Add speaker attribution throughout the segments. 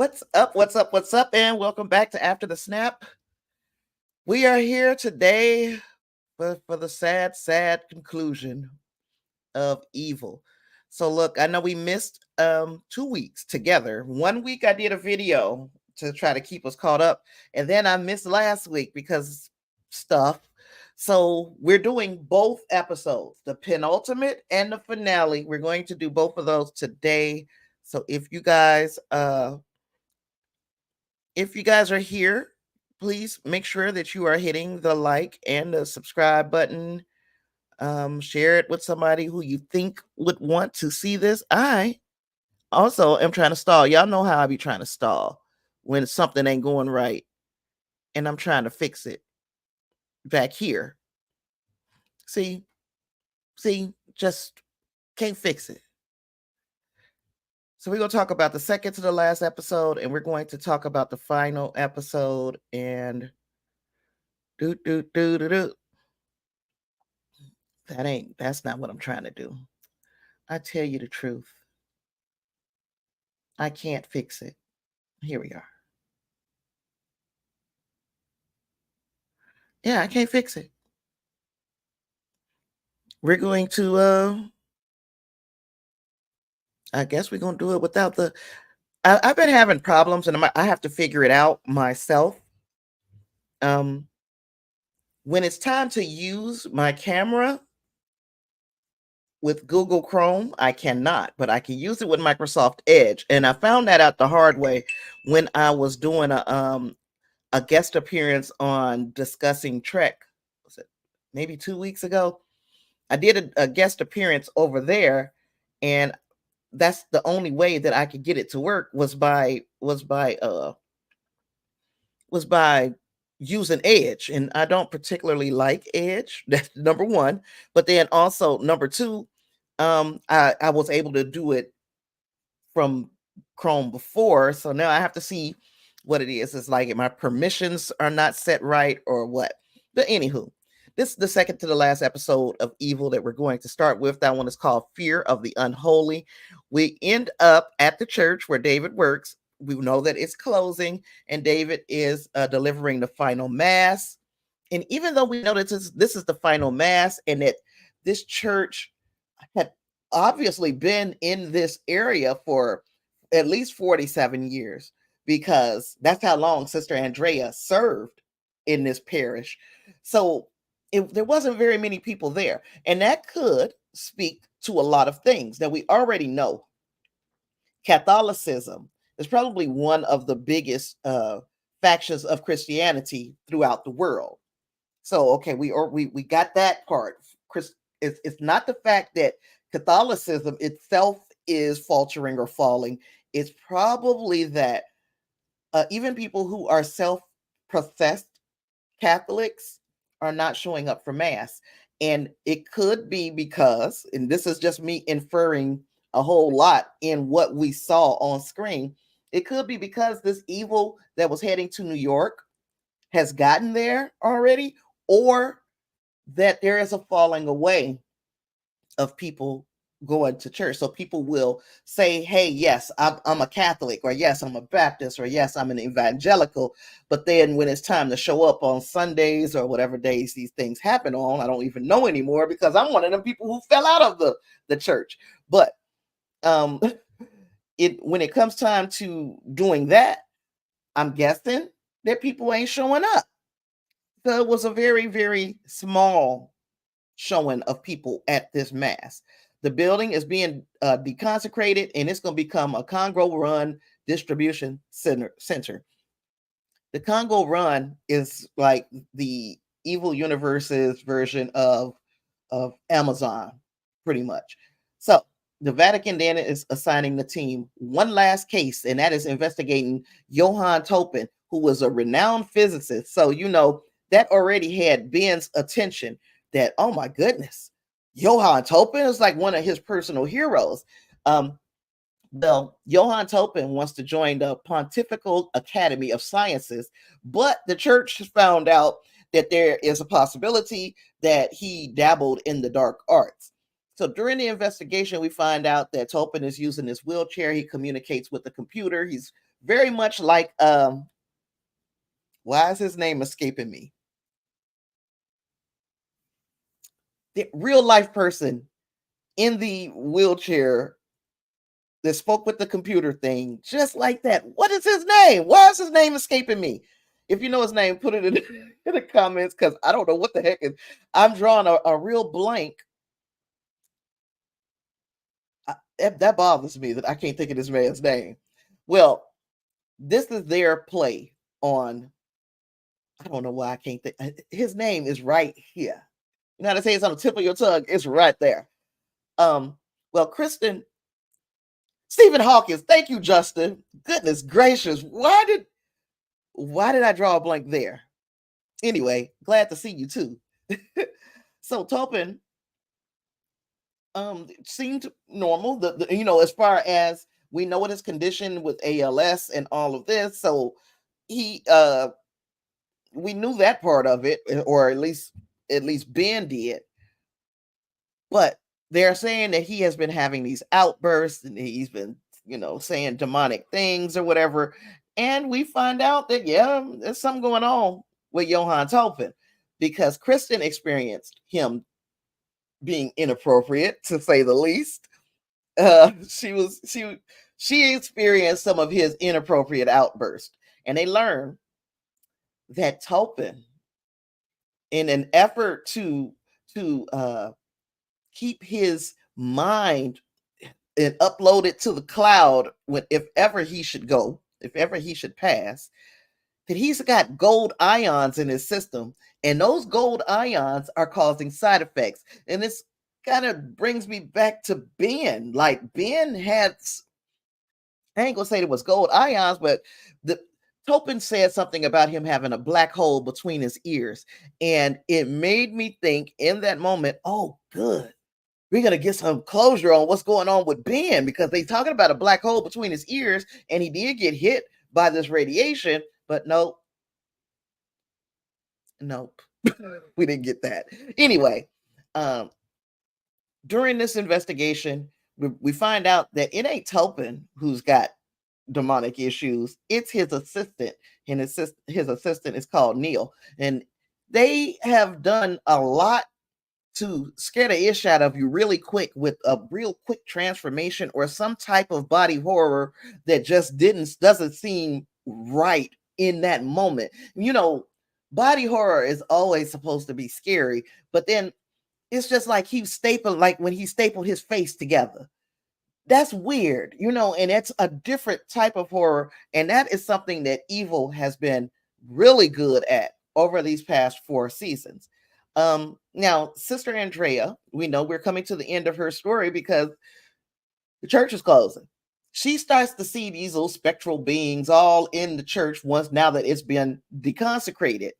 Speaker 1: What's up? What's up? What's up? And welcome back to After the Snap. We are here today for the sad, sad conclusion of evil. So look, I know we missed 2 weeks together. 1 week I did a video to try to keep us caught up, and then I missed last week because stuff. So we're doing both episodes, the penultimate and the finale. We're going to do both of those today. So if you guys are here, please make sure that you are hitting the like and the subscribe button. Share it with somebody who you think would want to see this. I also am trying to stall. Y'all know how I be trying to stall when something ain't going right, and I'm trying to fix it back here. See, just can't fix it. So we're going to talk about the second to the last episode, and we're going to talk about the final episode. And do. That's not what I'm trying to do. I tell you the truth. I can't fix it. Here we are. Yeah, I can't fix it. We're going to I guess we're going to do it without the I've been having problems, and I have to figure it out myself. Um when it's time to use my camera with Google Chrome, I cannot, but I can use it with Microsoft Edge. And I found that out the hard way when I was doing a guest appearance on Discussing Trek. Was it maybe 2 weeks ago? I did a guest appearance over there, and that's the only way that I could get it to work was by using Edge. And I don't particularly like Edge. That's number one. But then also number two, I was able to do it from Chrome before. So now I have to see what it is. It's like my permissions are not set right or what. But anywho, this is the second to the last episode of Evil that we're going to start with. That one is called Fear of the Unholy. We end up at the church where David works. We know that it's closing, and David is delivering the final mass. And even though we know that this is the final mass, and that this church had obviously been in this area for at least 47 years, because that's how long Sister Andrea served in this parish. So there wasn't very many people there. And that could speak to a lot of things that we already know. Catholicism is probably one of the biggest factions of Christianity throughout the world. So okay, we got that part. It's not the fact that Catholicism itself is faltering or falling. It's probably that even people who are self-professed Catholics are not showing up for mass. And it could be because, and this is just me inferring a whole lot in what we saw on screen, it could be because this evil that was heading to New York has gotten there already, or that there is a falling away of people going to church. So people will say, hey, yes, I'm a Catholic, or yes, I'm a Baptist, or yes, I'm an evangelical. But then when it's time to show up on Sundays or whatever days these things happen on, I don't even know anymore, because I'm one of them people who fell out of the church. But when it comes time to doing that, I'm guessing that people ain't showing up. So it was a very, very small showing of people at this mass. The building is being deconsecrated, and it's going to become a Congo Run distribution center. The Congo Run is like the Evil Universe's version of Amazon, pretty much. So the Vatican then is assigning the team one last case, and that is investigating Johann Topin, who was a renowned physicist. So that already had Ben's attention. That, oh my goodness, Johann Topin is like one of his personal heroes. Well, Johann Topin wants to join the Pontifical Academy of Sciences, but the church found out that there is a possibility that he dabbled in the dark arts. So during the investigation, we find out that Topin is using his wheelchair. He communicates with the computer. He's very much like why is his name escaping me? The real life person in the wheelchair that spoke with the computer thing, just like that. What is his name? Why is his name escaping me? If you know his name, put it in, in the comments because I don't know what the heck is. I'm drawing a real blank. That bothers me that I can't think of this man's name. Well, this is their play on. I don't know why I can't think. His name is right here. You know how to say it's on the tip of your tongue? It's right there. Well, Kristen, Stephen Hawkins. Thank you, Justin. Goodness gracious, why did I draw a blank there? Anyway, glad to see you too. So Topin seemed normal. As far as we know what his condition with ALS and all of this. So he we knew that part of it, or at least Ben did. But they're saying that he has been having these outbursts and he's been, saying demonic things or whatever. And we find out that, yeah, there's something going on with Johann Topin because Kristen experienced him being inappropriate, to say the least. She experienced some of his inappropriate outbursts. And they learned that Topin, in an effort to keep his mind and upload it to the cloud if ever he should go, if ever he should pass, that he's got gold ions in his system, and those gold ions are causing side effects. And this kind of brings me back to Ben. Like Ben had, I ain't gonna say it was gold ions, but the Topin said something about him having a black hole between his ears, and it made me think in that moment, oh, good, we're gonna get some closure on what's going on with Ben because they talking about a black hole between his ears, and he did get hit by this radiation, but nope, we didn't get that. Anyway, um, during this investigation, we find out that it ain't Topin who's got demonic issues; it's his assistant, and his assistant is called Neil, and they have done a lot to scare the ish out of you really quick with a real quick transformation or some type of body horror that just doesn't seem right in that moment. Body horror is always supposed to be scary, but then it's just like like when he stapled his face together. That's weird, and it's a different type of horror, and that is something that Evil has been really good at over these past 4 seasons. Now, Sister Andrea, we know we're coming to the end of her story because the church is closing. She starts to see these little spectral beings all in the church now that it's been deconsecrated.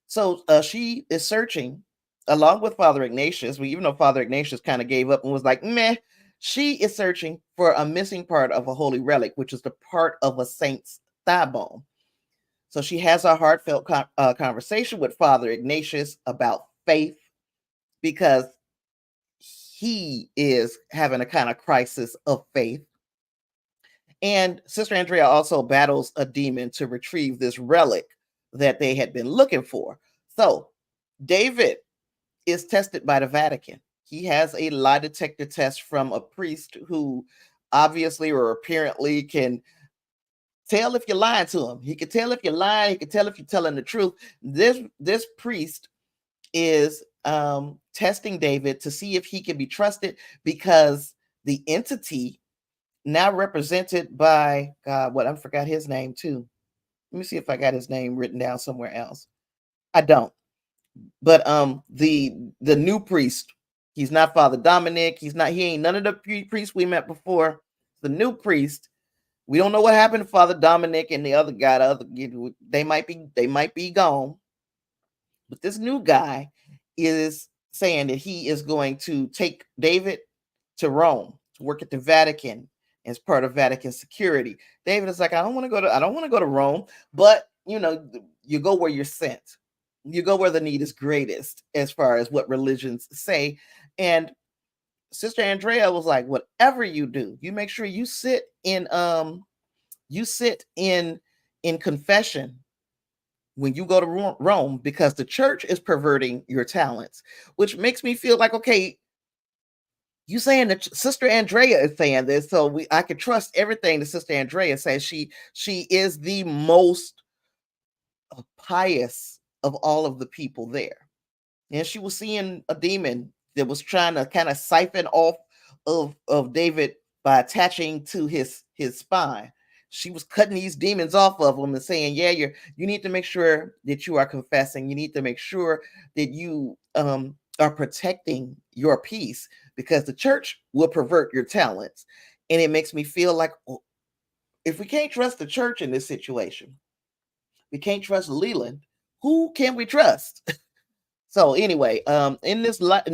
Speaker 1: So she is searching along with Father Ignatius. Even though Father Ignatius kind of gave up and was like, meh, she is searching for a missing part of a holy relic, which is the part of a saint's thigh bone. So she has a heartfelt conversation with Father Ignatius about faith because he is having a kind of crisis of faith. And Sister Andrea also battles a demon to retrieve this relic that they had been looking for. So David is tested by the Vatican. He has a lie detector test from a priest who obviously or apparently can tell if you're lying to him. He can tell if you're lying. He can tell if you're telling the truth. This priest is testing David to see if he can be trusted because the entity now represented by God, I forgot his name too. Let me see if I got his name written down somewhere else. I don't. But the new priest, he's not Father Dominic. He ain't none of the priests we met before. The new priest, we don't know what happened to Father Dominic and the other guy. They might be gone. But this new guy is saying that he is going to take David to Rome to work at the Vatican as part of Vatican security. David is like, I don't want to go to Rome, but you go where you're sent. You go where the need is greatest, as far as what religions say. And Sister Andrea was like, whatever you do, you make sure you sit in You sit in confession when you go to Rome because the church is perverting your talents, which makes me feel like, okay, you saying that Sister Andrea is saying this, so I can trust everything that Sister Andrea says. She is the most pious of all of the people there, and she was seeing a demon that was trying to kind of siphon off of David by attaching to his spine. She was cutting these demons off of him and saying, "Yeah, you need to make sure that you are confessing. You need to make sure that you are protecting your peace because the church will pervert your talents." And it makes me feel like, oh, if we can't trust the church in this situation, we can't trust Leland. Who can we trust? So anyway, in in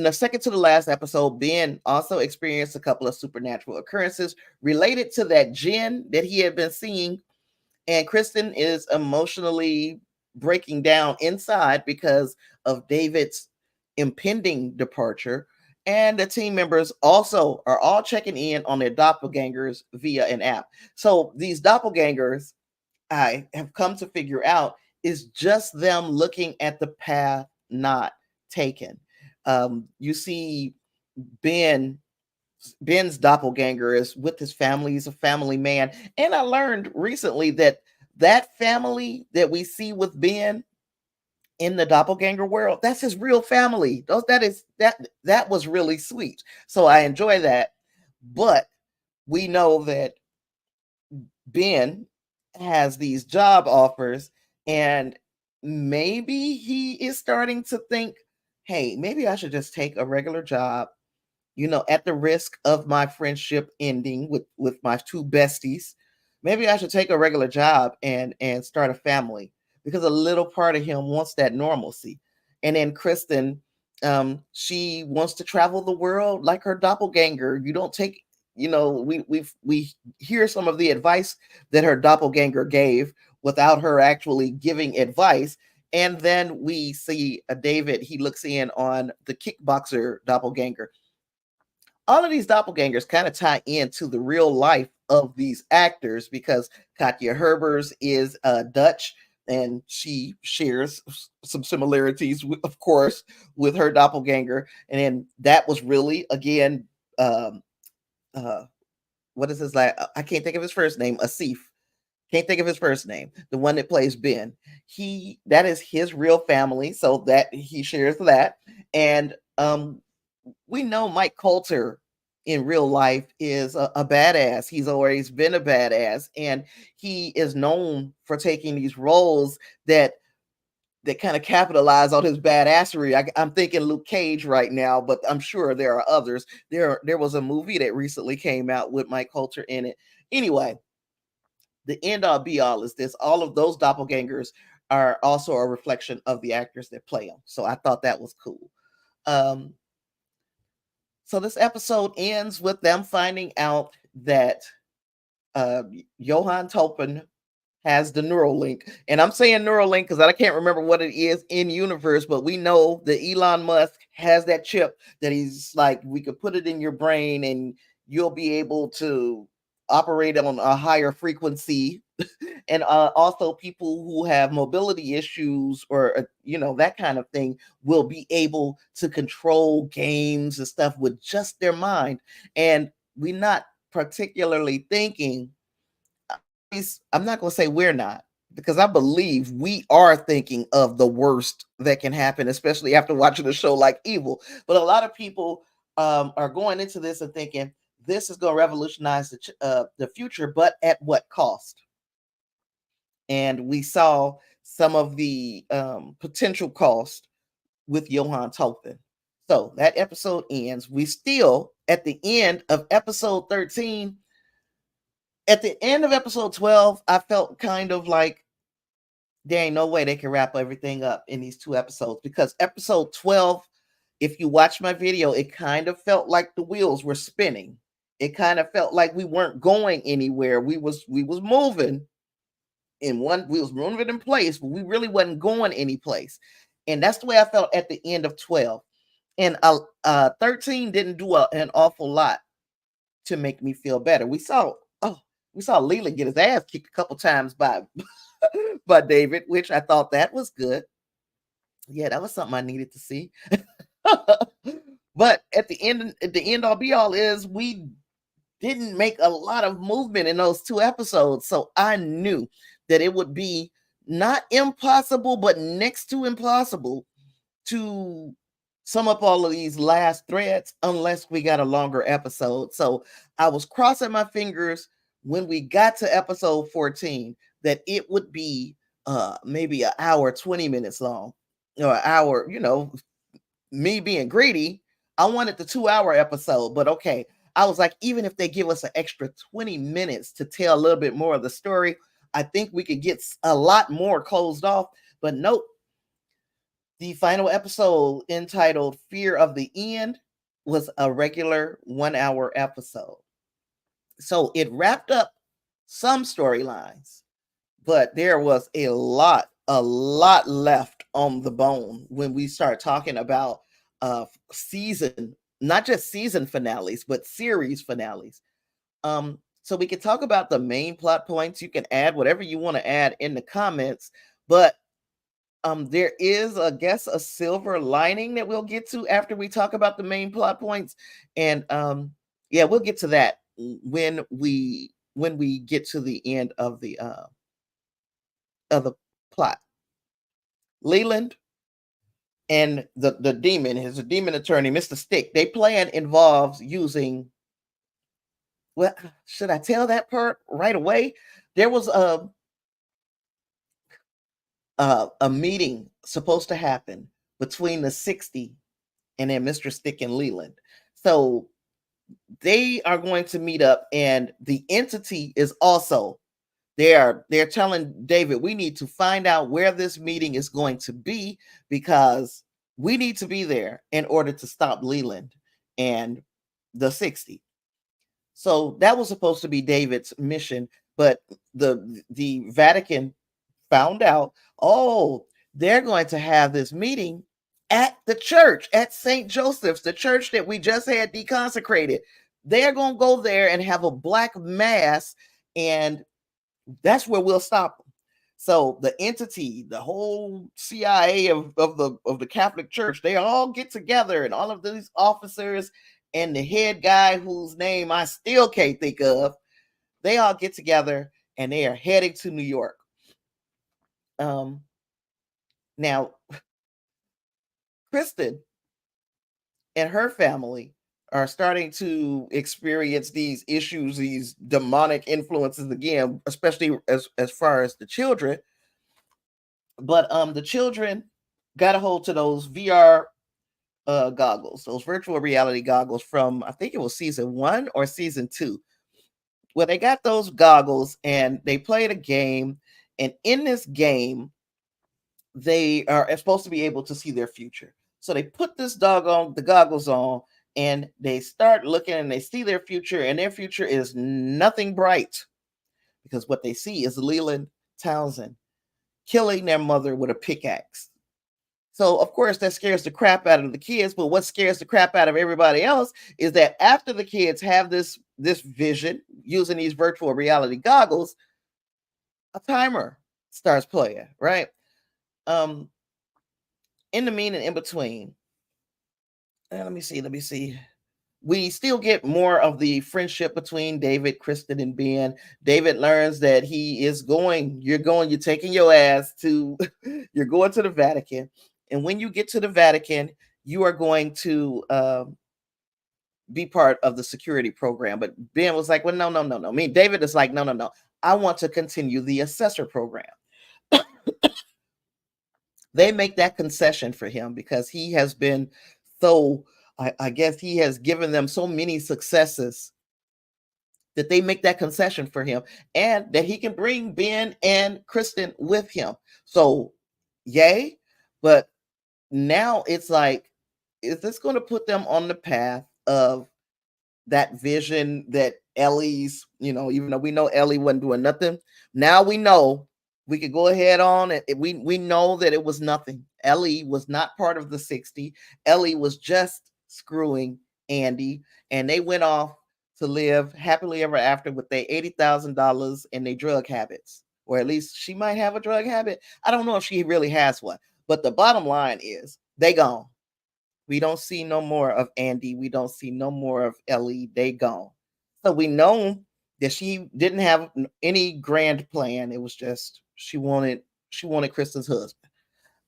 Speaker 1: the second to the last episode, Ben also experienced a couple of supernatural occurrences related to that jinn that he had been seeing, and Kristen is emotionally breaking down inside because of David's impending departure. And the team members also are all checking in on their doppelgangers via an app. So these doppelgangers, I have come to figure out, is just them looking at the path not taken. You see Ben Ben's doppelganger is with his family. He's a family man. And I learned recently that that family that we see with Ben in the doppelganger world, that's his real family. That was really sweet. So I enjoy that. But we know that Ben has these job offers, and maybe he is starting to think, hey, maybe I should just take a regular job, at the risk of my friendship ending with my two besties. Maybe I should take a regular job and start a family because a little part of him wants that normalcy. And then Kristen, she wants to travel the world like her doppelganger. You don't take, we hear some of the advice that her doppelganger gave without her actually giving advice. And then we see a David, he looks in on the kickboxer doppelganger. All of these doppelgangers kind of tie into the real life of these actors because Katja Herbers is Dutch, and she shares some similarities, of course, with her doppelganger. And then that was really, again, um, uh, what is his like? I can't think of his first name. Asif. Can't think of his first name. The one that plays Ben. That is his real family, so that he shares that. And we know Mike Coulter in real life is a badass. He's always been a badass, and he is known for taking these roles that kind of capitalize on his badassery. I'm thinking Luke Cage right now, but I'm sure there are others. There was a movie that recently came out with Mike Coulter in it. Anyway, the end all be all is this: all of those doppelgangers are also a reflection of the actors that play them. So I thought that was cool. Um, so this episode ends with them finding out that uh, Johann Topin has the Neuralink. And I'm saying Neuralink because I can't remember what it is in universe, but we know that Elon Musk has that chip that he's like, we could put it in your brain and you'll be able to operate on a higher frequency. And also people who have mobility issues or that kind of thing will be able to control games and stuff with just their mind. And we're not particularly thinking, I'm not going to say we're not, because I believe we are thinking of the worst that can happen, especially after watching a show like Evil. But a lot of people are going into this and thinking this is going to revolutionize the future, but at what cost? And we saw some of the potential cost with Johann Tolkien. So that episode ends. We still, at the end of episode 13, at the end of episode 12, I felt kind of like there ain't no way they can wrap everything up in these two episodes, because episode 12, if you watch my video, it kind of felt like the wheels were spinning. It kind of felt like we weren't going anywhere. We was moving we was moving in place, but we really wasn't going any place. And that's the way I felt at the end of 12. And 13 didn't do an awful lot to make me feel better. We saw We saw Leland get his ass kicked a couple times by by David, which I thought that was good. Yeah, that was something I needed to see. But at the end all be all is we didn't make a lot of movement in those 2 episodes. So I knew that it would be not impossible, but next to impossible to sum up all of these last threads unless we got a longer episode. So I was crossing my fingers when we got to episode 14 that it would be maybe an hour, 20 minutes long, or an hour, me being greedy. I wanted the 2 hour episode, but okay. I was like, even if they give us an extra 20 minutes to tell a little bit more of the story, I think we could get a lot more closed off. But nope, the final episode entitled Fear of the End was a regular 1 hour episode. So it wrapped up some storylines, but there was a lot left on the bone when we start talking about season, not just season finales, but series finales. So we can talk about the main plot points. You can add whatever you want to add in the comments, but there is, I guess, a silver lining that we'll get to after we talk about the main plot points. And yeah, we'll get to that when we get to the end of the plot. Leland and the demon, his demon attorney, Mr. Stick, they plan involves using, well, should I tell that part right away? There was a meeting supposed to happen between the 60 and then Mr. Stick and Leland. So they are going to meet up, and the entity is also they're telling David, we need to find out where this meeting is going to be because we need to be there in order to stop Leland and the 60. So that was supposed to be David's mission, but the Vatican found out, oh, they're going to have this meeting at the church, at St. Joseph's, the church that we just had deconsecrated. They're going to go there and have a black mass, and that's where we'll stop them. So the entity, the whole CIA of the Catholic Church, they all get together, and all of these officers and the head guy whose name I still can't think of, they all get together and they are heading to New York. Now, Kristen and her family are starting to experience these issues, these demonic influences again, especially as far as the children. But the children got a hold to those VR goggles, those virtual reality goggles from, I think it was season 1 or season 2. Well, they got those goggles and they played a game, and in this game, they are supposed to be able to see their future. So they put the goggles on, and they start looking and they see their future, and their future is nothing bright because what they see is Leland Townsend killing their mother with a pickaxe. So of course that scares the crap out of the kids, but what scares the crap out of everybody else is that after the kids have this vision using these virtual reality goggles, a timer starts playing, right? In the mean and in between, let me see. We still get more of the friendship between David, Kristen, and Ben. David learns that you're taking your ass to, you're going to the Vatican. And when you get to the Vatican, you are going to be part of the security program. But Ben was like, well, no. I mean, David is like, no. I want to continue the assessor program. They make that concession for him because he has been so, I guess he has given them so many successes that they make that concession for him, and that he can bring Ben and Kristen with him. So, yay. But now it's like, is this going to put them on the path of that vision that Ellie's, even though we know Ellie wasn't doing nothing, now we know we could go ahead on and we know that it was nothing. Ellie was not part of the 60. Ellie was just screwing Andy, and they went off to live happily ever after with their $80,000 and their drug habits. Or at least she might have a drug habit. I don't know if she really has one. But the bottom line is they gone. We don't see no more of Andy. We don't see no more of Ellie. They gone. So we know that she didn't have any grand plan. It was just she wanted Kristen's husband.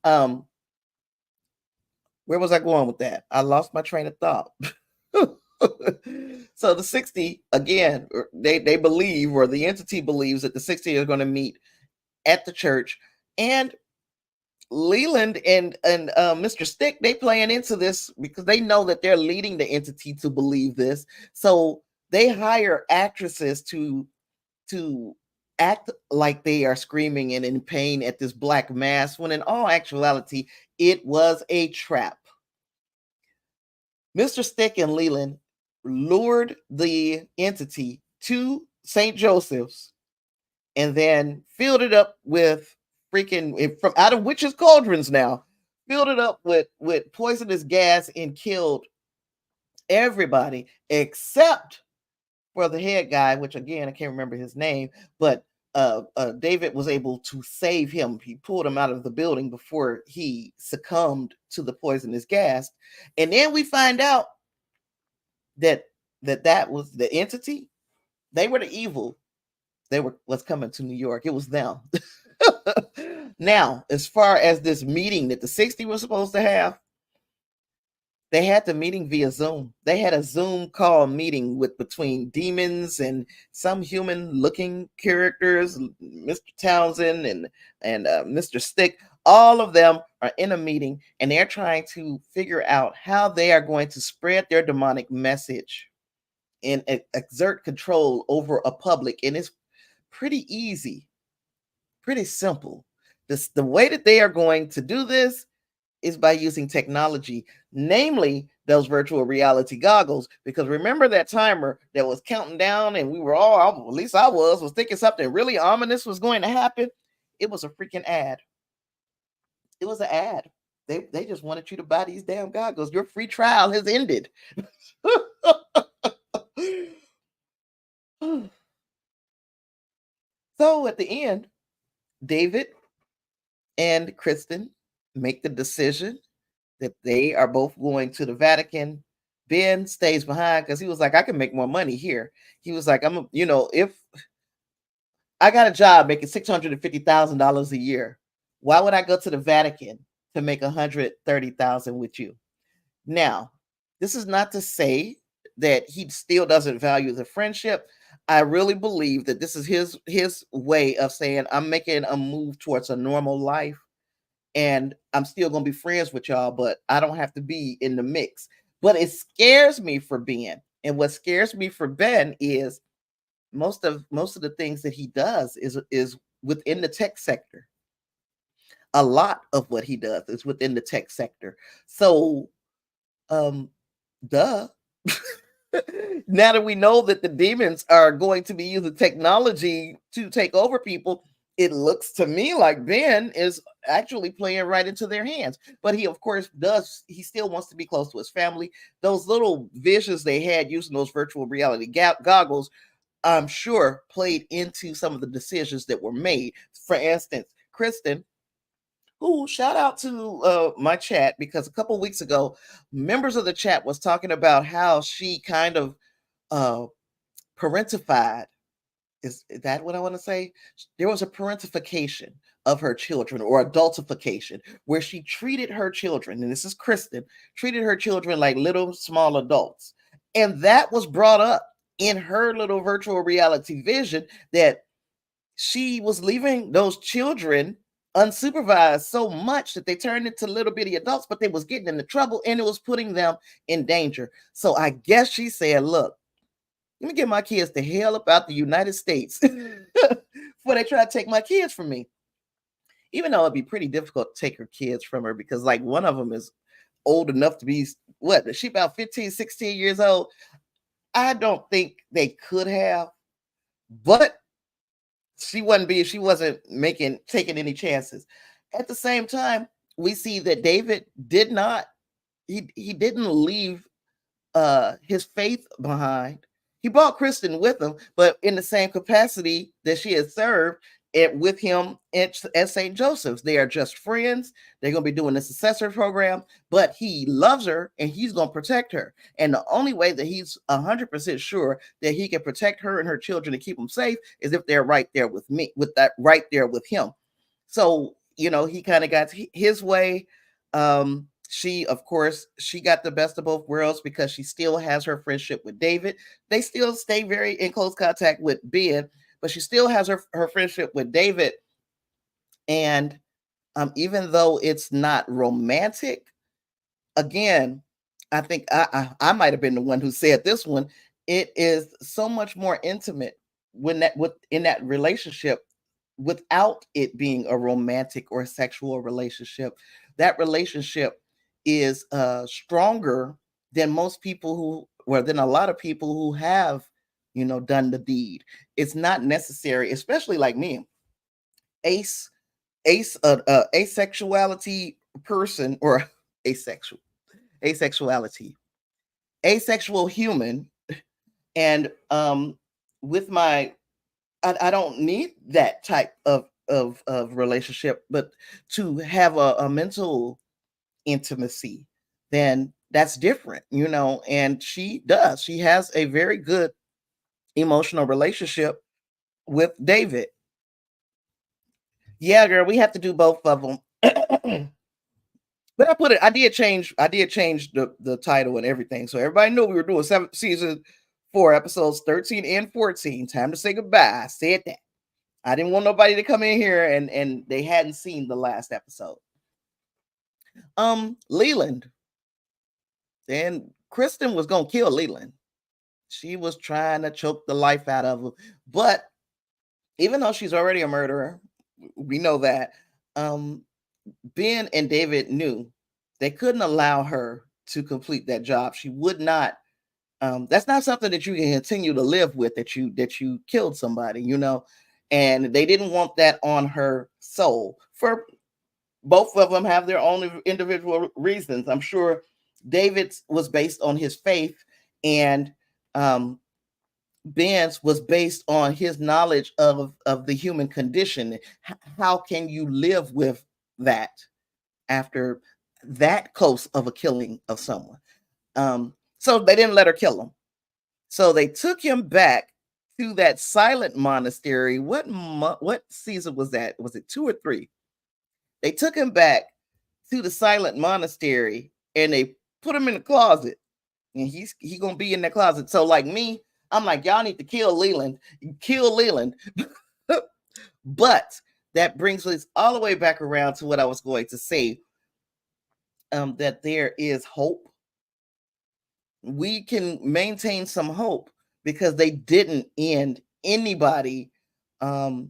Speaker 1: Um, where was I going with that? I lost my train of thought. So the 60 again, they believe, or the entity believes, that the 60 are going to meet at the church, and Leland and Mr. Stick, they playing into this because they know that they're leading the entity to believe this. So they hire actresses to act like they are screaming and in pain at this black mass, when in all actuality it was a trap. Mr. Stick and Leland lured the entity to St. Joseph's and then filled it up with freaking, from out of witches' cauldrons now, filled it up with poisonous gas and killed everybody except for the head guy, which again I can't remember his name, but David was able to save him. He pulled him out of the building before he succumbed to the poisonous gas. And then we find out that that was the entity. They were the evil. They were what's coming to New York. It was them. Now, as far as this meeting that the 60 was supposed to have, they had the meeting via Zoom. They had a Zoom call meeting with between demons and some human-looking characters, Mr. Townsend and Mr. Stick. All of them are in a meeting, and they're trying to figure out how they are going to spread their demonic message and exert control over a public. And it's pretty easy, pretty simple. The way that they are going to do this is by using technology, namely those virtual reality goggles. Because remember that timer that was counting down, and we were all, at least I was thinking something really ominous was going to happen. It was a freaking ad. It was an ad. They just wanted you to buy these damn goggles. Your free trial has ended. So at the end, David and Kristen make the decision that they are both going to the Vatican. Ben stays behind because he was like, I can make more money here. He was like, if I got a job making $650,000 a year, why would I go to the Vatican to make $130,000 with you? Now, this is not to say that he still doesn't value the friendship. I really believe that this is his way of saying, I'm making a move towards a normal life, and I'm still gonna be friends with y'all, but I don't have to be in the mix. But it scares me for Ben. And what scares me for Ben is most of the things that he does is within the tech sector. A lot of what he does is within the tech sector. So duh. Now that we know that the demons are going to be using technology to take over people, it looks to me like Ben is actually playing right into their hands. But he, of course, he still wants to be close to his family. Those little visions they had using those virtual reality goggles, I'm sure, played into some of the decisions that were made. For instance, Kristen, who, shout out to my chat, because a couple weeks ago, members of the chat was talking about how she kind of parentified. Is that what I want to say? There was a parentification of her children, or adultification, where she treated her children, and this is Kristen, treated her children like little small adults. And that was brought up in her little virtual reality vision, that she was leaving those children unsupervised so much that they turned into little bitty adults, but they was getting into trouble and it was putting them in danger. So I guess she said, look, let me get my kids the hell about the United States before they try to take my kids from me. Even though it'd be pretty difficult to take her kids from her, because like one of them is old enough to be, what, she about 15, 16 years old. I don't think they could have, but she wasn't taking any chances. At the same time, we see that David did not, he didn't leave his faith behind. He brought Kristen with him, but in the same capacity that she had served with him at St. Joseph's. They are just friends. They're going to be doing the successor program, but he loves her and he's going to protect her. And the only way that he's 100% sure that he can protect her and her children and keep them safe is if they're right there with me, with that right there with him. So, he kind of got his way. She, of course, she got the best of both worlds because she still has her friendship with David. They still stay very in close contact with Ben, but she still has her friendship with David. And even though it's not romantic, again, I think I might have been the one who said this one. It is so much more intimate in that relationship without it being a romantic or sexual relationship. That relationship is stronger than most people than a lot of people who have, done the deed. It's not necessary, especially like me, ace, asexuality person, or asexual, asexuality, asexual human, and with my I don't need that type of relationship, but to have a mental intimacy, then that's different, and she does. She has a very good emotional relationship with David. Yeah, girl, we have to do both of them. But I did change the title and everything. So everybody knew we were doing season 4, episodes 13 and 14. Time to say goodbye. I said that. I didn't want nobody to come in here and they hadn't seen the last episode. Leland. And Kristen was gonna kill Leland. She was trying to choke the life out of him. But even though she's already a murderer, we know that. Ben and David knew they couldn't allow her to complete that job. She would not. That's not something that you can continue to live with. That you killed somebody, and they didn't want that on her soul. For both of them have their own individual reasons. I'm sure David's was based on his faith, and Ben's was based on his knowledge of the human condition. How can you live with that after that close of a killing of someone? So they didn't let her kill him. So they took him back to that silent monastery. What season was that? Was it 2 or 3? They took him back to the silent monastery and they put him in the closet. And he's gonna be in the closet. So like me, I'm like, y'all need to kill Leland. Kill Leland. But that brings us all the way back around to what I was going to say. That there is hope. We can maintain some hope because they didn't end anybody. They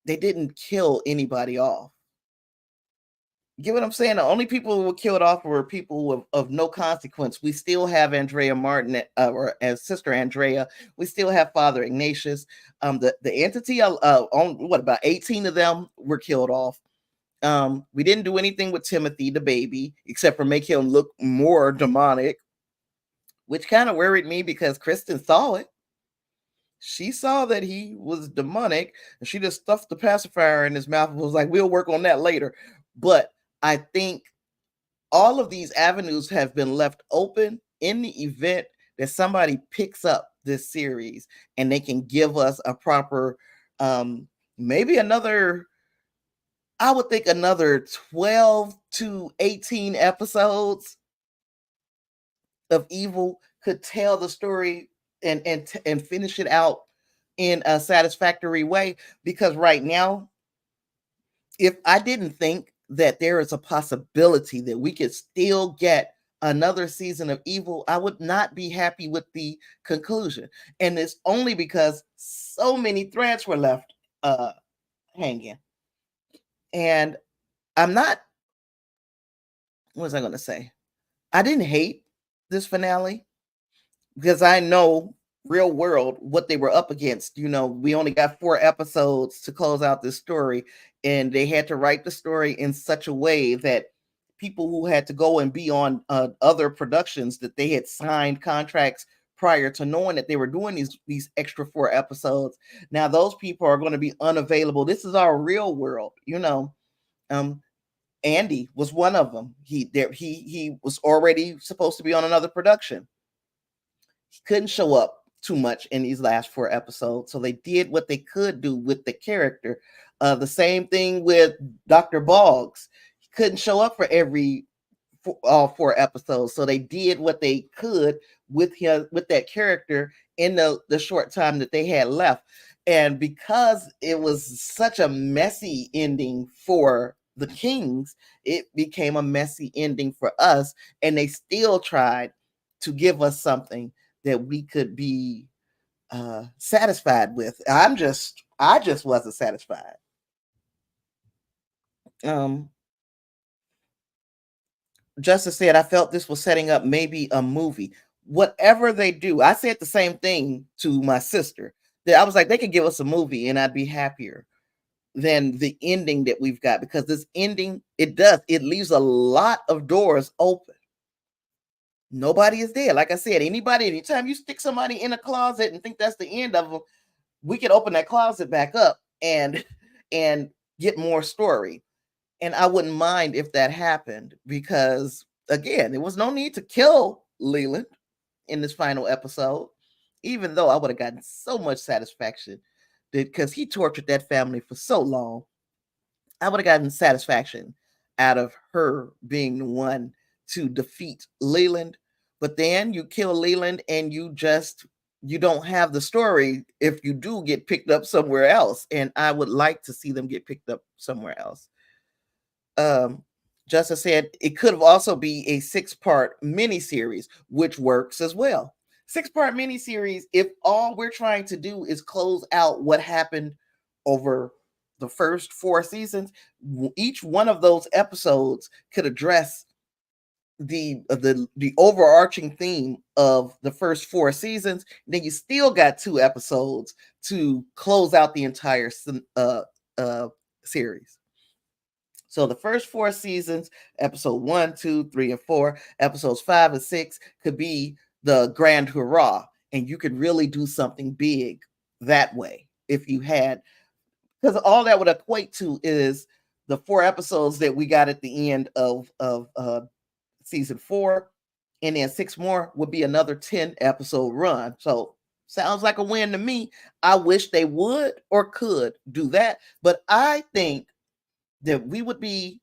Speaker 1: didn't kill anybody off. You get what I'm saying? The only people who were killed off were people of no consequence. We still have Andrea Martin, or as Sister Andrea. We still have Father Ignatius. The entity, on what, about 18 of them were killed off. We didn't do anything with Timothy, the baby, except for make him look more demonic, which kind of worried me because Kristen saw it. She saw that he was demonic, and she just stuffed the pacifier in his mouth and was like, we'll work on that later. But I think all of these avenues have been left open in the event that somebody picks up this series and they can give us a proper, maybe another, I would think another 12 to 18 episodes of Evil could tell the story and finish it out in a satisfactory way. Because right now, if I didn't think that there is a possibility that we could still get another season of Evil, I would not be happy with the conclusion. And it's only because so many threads were left hanging. And I'm not, what was I going to say? I didn't hate this finale because I know real world what they were up against. We only got 4 episodes to close out this story, and they had to write the story in such a way that people who had to go and be on other productions that they had signed contracts prior to knowing that they were doing these extra 4 episodes. Now those people are going to be unavailable. This is our real world, you know. Um, Andy was one of them. He was already supposed to be on another production. He couldn't show up too much in these last 4 episodes, so they did what they could do with the character. The same thing with Dr. Boggs. He couldn't show up for all 4 episodes, so they did what they could with him, with that character, in the short time that they had left. And because it was such a messy ending for the Kings, it became a messy ending for us, and they still tried to give us something that we could be satisfied with. I just wasn't satisfied. um Justice said, I felt this was setting up maybe a movie. Whatever they do, I said the same thing to my sister, that I was like, they could give us a movie and I'd be happier than the ending that we've got, because this ending, it leaves a lot of doors open. Nobody is there. Like I said, anytime you stick somebody in a closet and think that's the end of them, we can open that closet back up and get more story. And I wouldn't mind if that happened, because again, there was no need to kill Leland in this final episode, even though I would have gotten so much satisfaction, because he tortured that family for so long. I would have gotten satisfaction out of her being the one to defeat Leland. But then you kill Leland and you don't have the story if you do get picked up somewhere else. And I would like to see them get picked up somewhere else. Justice said it could have also be a 6-part miniseries, which works as well. 6-part miniseries, if all we're trying to do is close out what happened over the first 4 seasons, each one of those episodes could address the overarching theme of the first 4 seasons. Then you still got 2 episodes to close out the entire series. So the first 4 seasons, episode 1, 2, 3, and 4, episodes 5 and 6 could be the grand hurrah, and you could really do something big that way if you had, because all that would equate to is the 4 episodes that we got at the end of season 4, and then 6 more would be another 10 episode run. So sounds like a win to me. I wish they would or could do that, but I think that we would be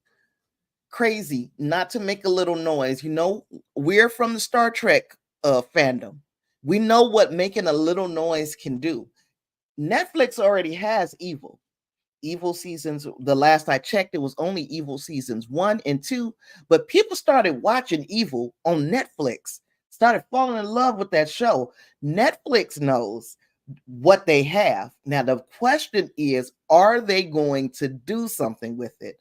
Speaker 1: crazy not to make a little noise. You know, we're from the Star Trek fandom. We know what making a little noise can do. Netflix already has Evil. Evil seasons, the last I checked, it was only Evil seasons 1 and 2, but people started watching Evil on Netflix, started falling in love with that show. Netflix knows what they have. Now, the question is, are they going to do something with it?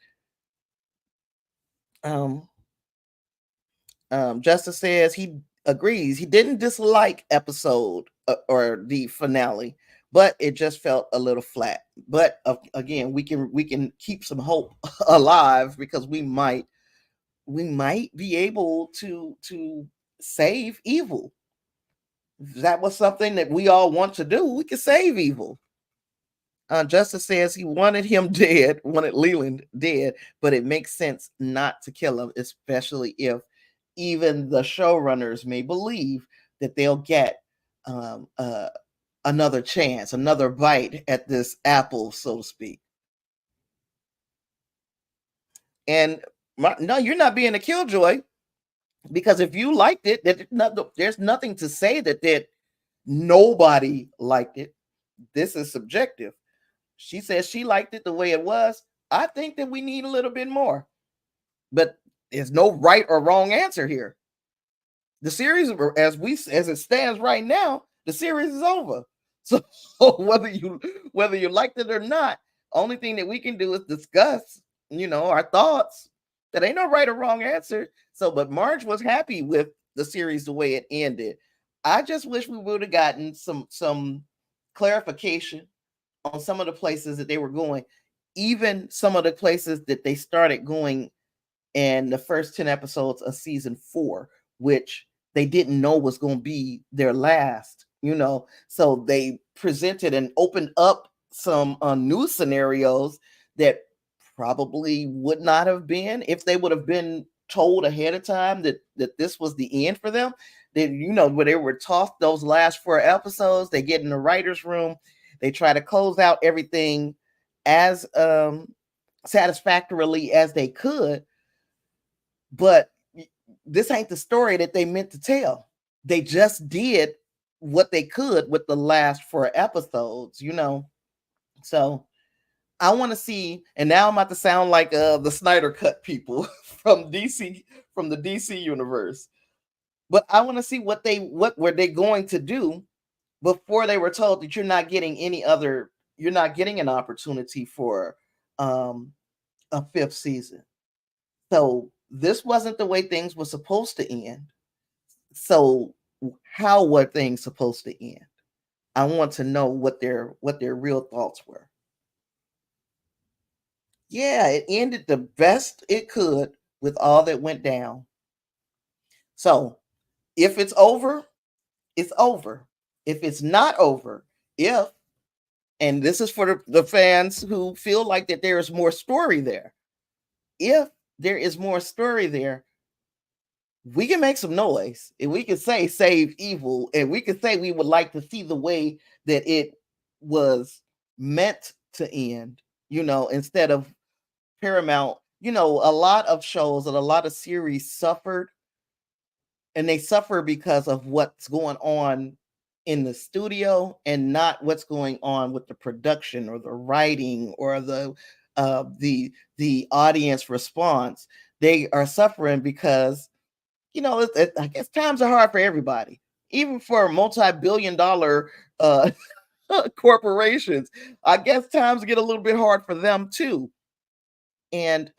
Speaker 1: Justice says he agrees. He didn't dislike episode or the finale, but it just felt a little flat. But again, we can keep some hope alive, because we might be able to save Evil. If that was something that we all want to do, we could save Evil. Justice says he wanted him dead, wanted Leland dead, but it makes sense not to kill him, especially if even the showrunners may believe that they'll get another chance, another bite at this apple, so to speak. And no, you're not being a killjoy, because if you liked it, there's nothing to say that nobody liked it. This is subjective. She says she liked it the way it was. I think that we need a little bit more, but there's no right or wrong answer here. The series, as it stands right now, the series is over. So whether you liked it or not, only thing that we can do is discuss, our thoughts. That ain't no right or wrong answer. So, but Marge was happy with the series the way it ended. I just wish we would have gotten some clarification on some of the places that they were going, even some of the places that they started going in the first 10 episodes of season 4, which they didn't know was going to be their last, so they presented and opened up some new scenarios that probably would not have been if they would have been told ahead of time that this was the end for them. Then, where they were tossed those last 4 episodes, they get in the writer's room, they try to close out everything as satisfactorily as they could, but this ain't the story that they meant to tell. They just did what they could with the last 4 episodes. So I want to see, and now I'm about to sound like the Snyder Cut people from DC, from the DC universe. But I want to see what were they going to do before they were told that you're not getting an opportunity for um a 5th season. So this wasn't the way things were supposed to end. So how were things supposed to end? I want to know what their real thoughts were. Yeah, it ended the best it could with all that went down. So if it's over, it's over. If it's not over, and this is for the fans who feel like that there is more story there. If there is more story there, we can make some noise and we can say save evil, and we can say we would like to see the way that it was meant to end, instead of Paramount. A lot of shows and a lot of series suffered, and they suffer because of what's going on in the studio and not what's going on with the production or the writing or the audience response. They are suffering because I guess times are hard for everybody, even for multi-billion-dollar corporations. I guess times get a little bit hard for them too. And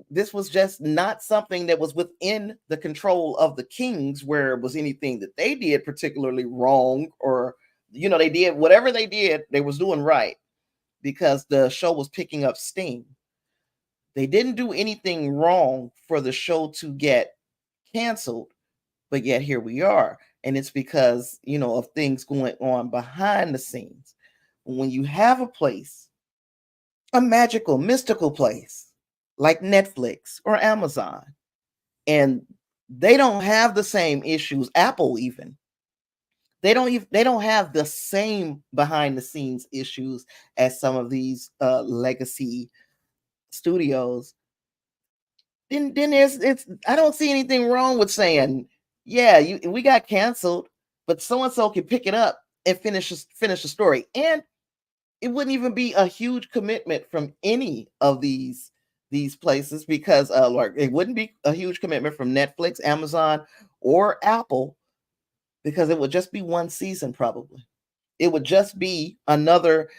Speaker 1: this was just not something that was within the control of the Kings, where it was anything that they did particularly wrong, or they did whatever they did, they was doing right because the show was picking up steam. They didn't do anything wrong for the show to get canceled, but yet here we are. And it's because, of things going on behind the scenes. When you have a place, a magical, mystical place like Netflix or Amazon, and they don't have the same issues, Apple even. They don't have the same behind the scenes issues as some of these legacy studios. Then it's I don't see anything wrong with saying, yeah, we got canceled, but so and so can pick it up and finish the story. And it wouldn't even be a huge commitment from any of these places, because like it wouldn't be a huge commitment from Netflix, Amazon, or Apple, because it would just be one season probably. It would just be another,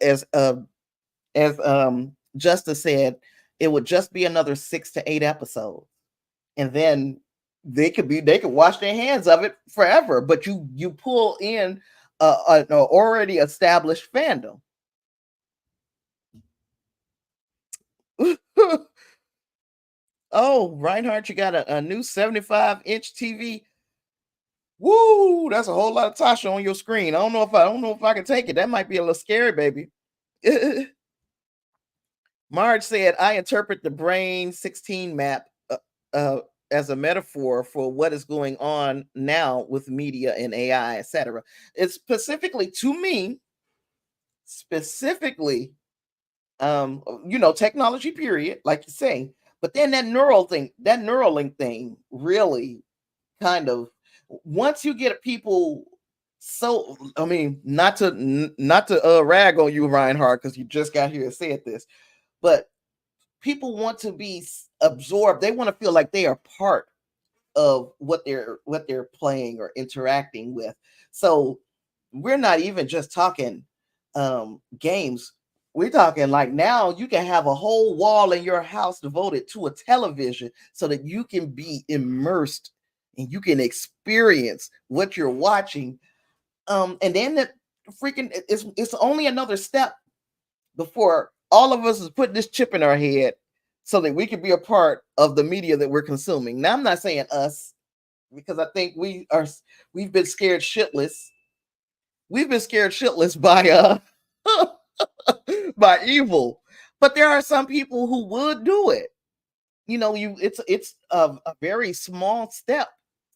Speaker 1: as Justice said, it would just be another 6 to 8 episodes, and then they could wash their hands of it forever. But you pull in an already established fandom. Oh, Reinhardt, you got a new 75-inch TV. Woo, that's a whole lot of Tasha on your screen. I don't know if I can take it. That might be a little scary, baby. Marge said, I interpret the brain 16 map as a metaphor for what is going on now with media and AI, etc. It's specifically to me, specifically, technology period, like you say. But then that Neuralink thing really kind of, once you get people, so I mean, not to rag on you, Reinhardt, because you just got here and said this, but people want to be absorbed. They want to feel like they are part of what they're playing or interacting with. So we're not even just talking games. We're talking like now you can have a whole wall in your house devoted to a television so that you can be immersed and you can experience what you're watching. And then it's only another step before all of us is putting this chip in our head so that we can be a part of the media that we're consuming. Now, I'm not saying us, because I think we've been scared shitless. We've been scared shitless by by evil. But there are some people who would do it. You know, it's a very small step,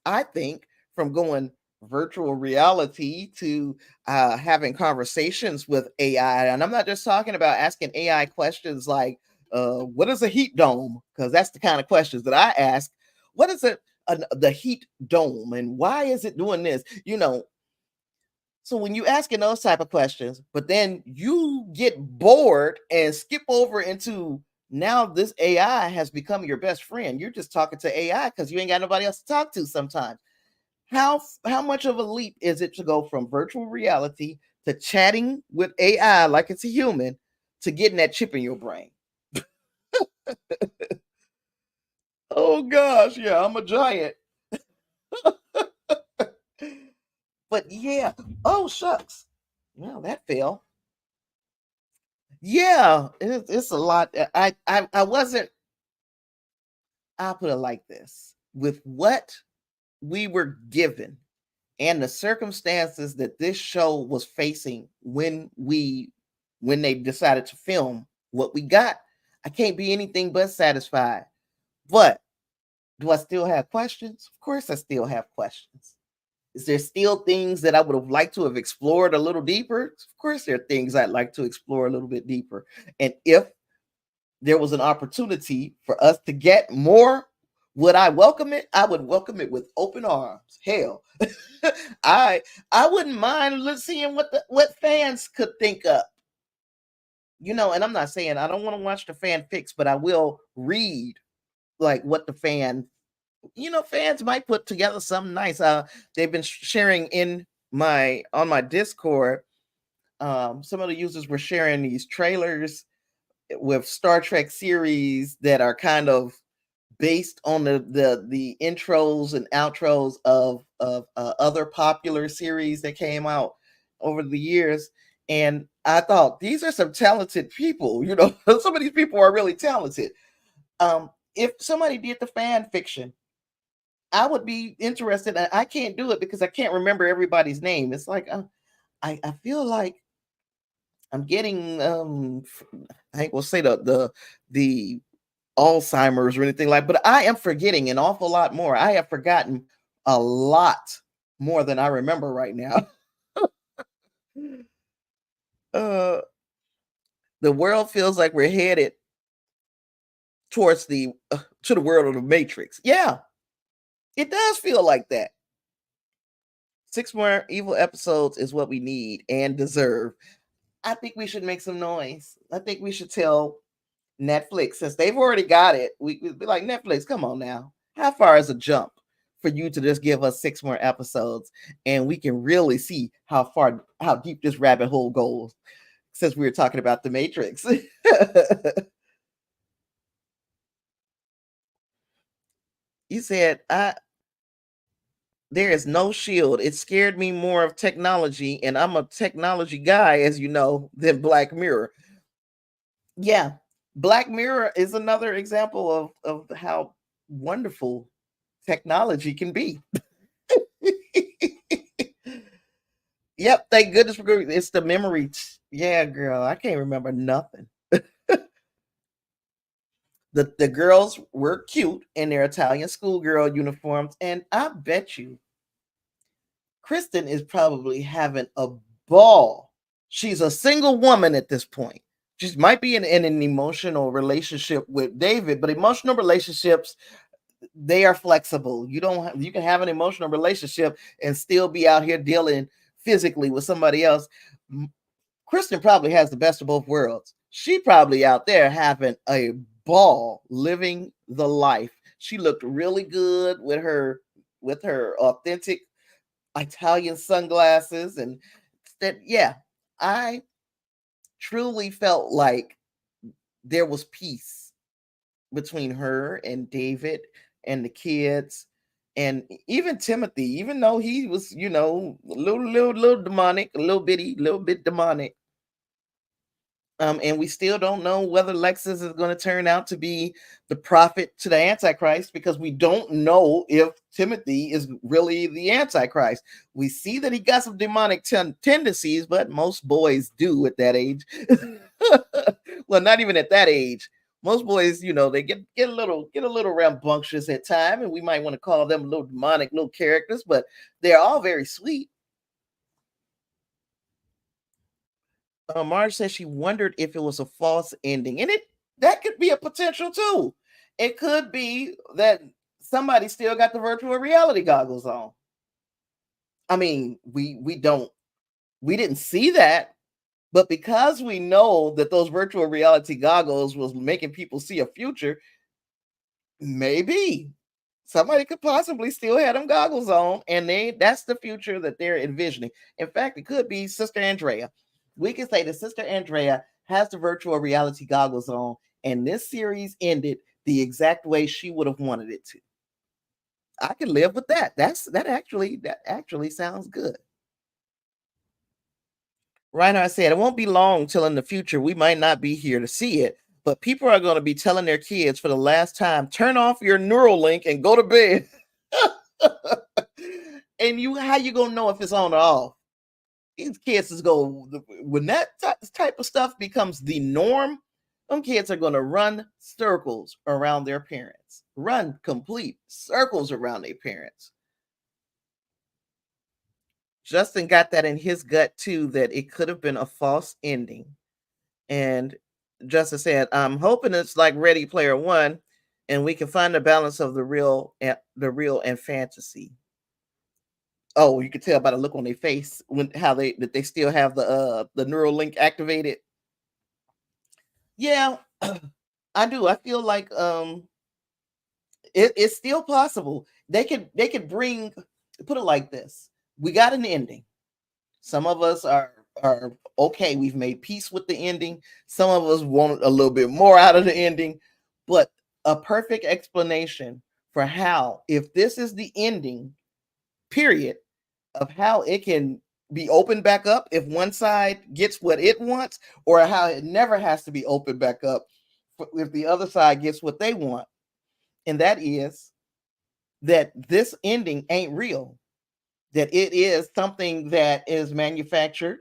Speaker 1: I think, from going virtual reality to having conversations with AI. And I'm not just talking about asking AI questions like, what is a heat dome? Because that's the kind of questions that I ask. What is it, the heat dome, and why is it doing this? You know, so when you asking those type of questions, but then you get bored and skip over into, now this AI has become your best friend. You're just talking to AI because you ain't got nobody else to talk to sometimes. How much of a leap is it to go from virtual reality to chatting with AI like it's a human to getting that chip in your brain? Oh gosh, yeah, I'm a giant. But yeah, oh shucks. Well, that fell. Yeah, it's a lot. I wasn't. I'll put it like this: with what we were given and the circumstances that this show was facing when they decided to film what we got, I can't be anything but satisfied. But do I still have questions? Of course, I still have questions. Is there still things that I would have liked to have explored a little deeper? Of course, there are things I'd like to explore a little bit deeper. And if there was an opportunity for us to get more, would I welcome it? I would welcome it with open arms. Hell, I I wouldn't mind seeing what fans could think of. You know, and I'm not saying I don't want to watch the fan fix, but I will read like what the fan, you know, fans might put together something nice. They've been sharing in my on my Discord. Some of the users were sharing these trailers with Star Trek series that are kind of based on the intros and outros of other popular series that came out over the years. And I thought these are some talented people. You know, some of these people are really talented. If somebody did the fan fiction, I would be interested. I can't do it because I can't remember everybody's name. It's like I feel like I'm getting I ain't gonna say the Alzheimer's or anything like, but I am forgetting an awful lot more. I have forgotten a lot more than I remember right now. uh the world feels like we're headed towards the to the world of the Matrix. Yeah, it does feel like that. 6 more evil episodes is what we need and deserve. I think we should make some noise. I think we should tell Netflix, since they've already got it, we'd be like, Netflix, come on now. How far is a jump for you to just give us 6 more episodes and we can really see how deep this rabbit hole goes, since we were talking about the Matrix. You said, there is no shield. It scared me more of technology, and I'm a technology guy, as you know, than Black Mirror. Yeah, Black Mirror is another example of how wonderful technology can be. Yep, thank goodness for it's the memory. Yeah, girl, I can't remember nothing. The girls were cute in their Italian schoolgirl uniforms, and I bet you Kristen is probably having a ball. She's a single woman at this point. She might be in an emotional relationship with David, but emotional relationships, they are flexible. You can have an emotional relationship and still be out here dealing physically with somebody else. Kristen probably has the best of both worlds. She probably out there having a ball, living the life. She looked really good with her authentic Italian sunglasses, and that, yeah, I truly felt like there was peace between her and David and the kids, and even Timothy, even though he was, you know, a little demonic, a little bit demonic. And we still don't know whether Lexus is going to turn out to be the prophet to the Antichrist, because we don't know if Timothy is really the Antichrist. We see that he got some demonic tendencies, but most boys do at that age. Well, not even at that age. Most boys, they get a little rambunctious at time, and we might want to call them little demonic little characters, but they're all very sweet. Marge says she wondered if it was a false ending, and it that could be a potential too. It could be that somebody still got the virtual reality goggles on. I mean, we didn't see that, but because we know that those virtual reality goggles was making people see a future, maybe somebody could possibly still have them goggles on, and that's the future that they're envisioning. In fact, it could be Sister Andrea. We can say that Sister Andrea has the virtual reality goggles on, and this series ended the exact way she would have wanted it to. I can live with that. That actually sounds good. Reinhardt said, it won't be long till in the future we might not be here to see it, but people are going to be telling their kids for the last time, turn off your Neuralink and go to bed. And how you gonna know if it's on or off? These kids is go when that type of stuff becomes the norm. Them kids are gonna run circles around their parents, run complete circles around their parents. Justin got that in his gut too, that it could have been a false ending. And Justin said, I'm hoping it's like Ready Player One, and we can find the balance of the real and fantasy. Oh, you can tell by the look on their face when how they still have the neural link activated. Yeah, I do. I feel like it's still possible. They could bring, put it like this. We got an ending. Some of us are okay. We've made peace with the ending. Some of us want a little bit more out of the ending, but a perfect explanation for how, if this is the ending, period, of how it can be opened back up if one side gets what it wants, or how it never has to be opened back up if the other side gets what they want. And that is that this ending ain't real, that it is something that is manufactured,